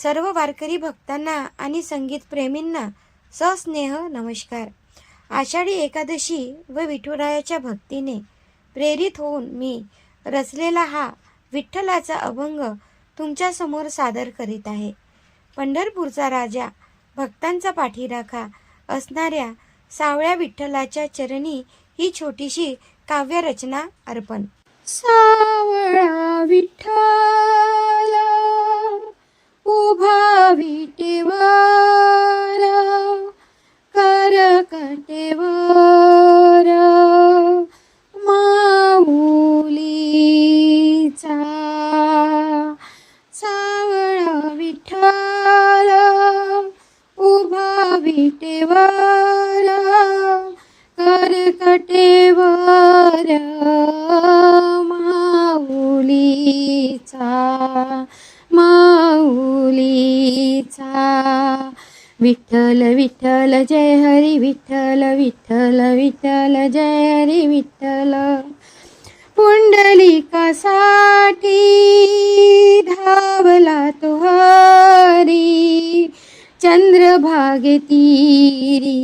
सर्व वारकरी भक्तांना आणि संगीत प्रेमींना सस्नेह नमस्कार. आषाढी एकादशी व विठुरायाच्या भक्तीने प्रेरित होऊन मी रचलेला हा विठ्ठलाचा अभंग तुमच्यासमोर सादर करीत आहे. पंढरपूरचा राजा, भक्तांचा पाठीराखा असणाऱ्या सावळ्या विठ्ठलाच्या चरणी ही छोटीशी काव्यरचना अर्पण. सावळा विठ्ठल उभा विटेवर, करकटेवर माऊलीचा. सावळा विठ्ठल उभा विटेवर, करकटेवर माऊलीचा. विठ्ठल विठ्ठल जय हरी विठ्ठल, विठ्ठल विठ्ठल जय हरी विठ्ठल. पुंडलिकासाठी धावला तो हरी, चंद्रभागे तीरी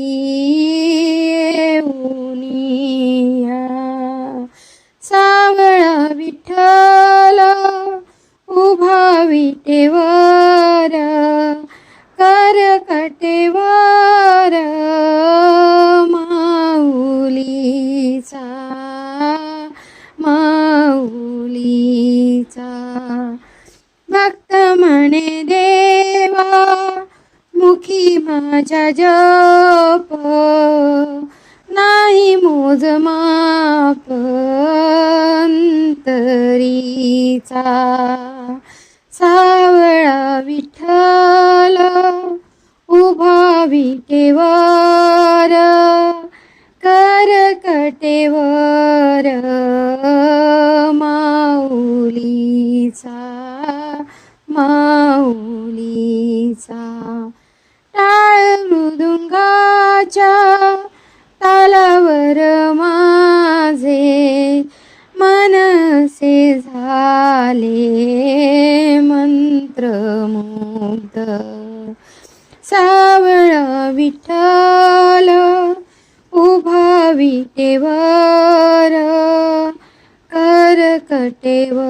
येऊनिया. सावळा विठ्ठल उभा विटेवर, करकटेवर माऊलीचा. भक्त म्हणे देवा मुखी माझ्या जप, नाही मोजमाप अंतरीचा. सावळा विठ्ठल उभा विटेवर, करकटेवर माऊलीचा. टाळ मृदुंगाच्या तालावर माझे मनसे झाले मंत्रमुग्ध. सावळा विठ्ठल उभा विटेवर, करकटेवर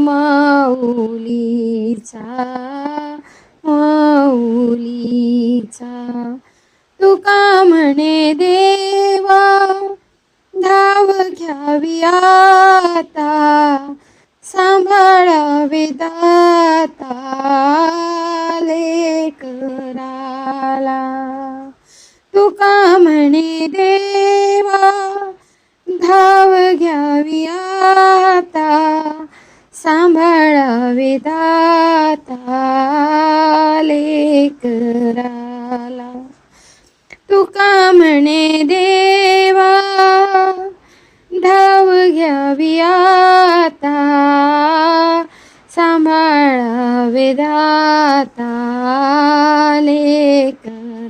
माऊलीचा. तुका म्हणे देवा धाव घ्यावी आता, सांभाळावे दाता लेकराला. तुका म्हणे देवा धाव घ्यावी आता, सांभाळावे दाता लेकराला. तुका म्हणे देवा धाव घ्यावी आता, सांभाळावे दाता लेकराला.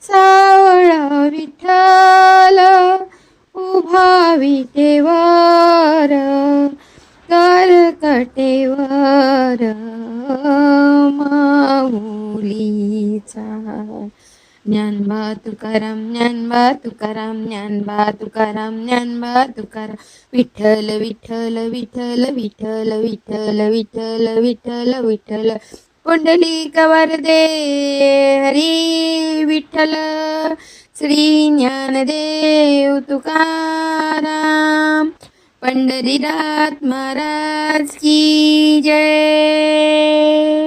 सावळा विठ्ठल उभा विटेवर, करकटेवर माऊलीचा. ज्ञानबा तुकाराम, ज्ञानबा तुकाराम, ज्ञानबा तुकाराम, ज्ञानबा तुकाराम. विठ्ठल विठ्ठल विठ्ठल विठ्ठल विठ्ठल विठ्ठल विठ्ठल विठ्ठल. पुंडलिक वरदे हरी विठ्ठल. श्री ज्ञानदेव तुकाराम, पंढरीनाथ महाराज की जय.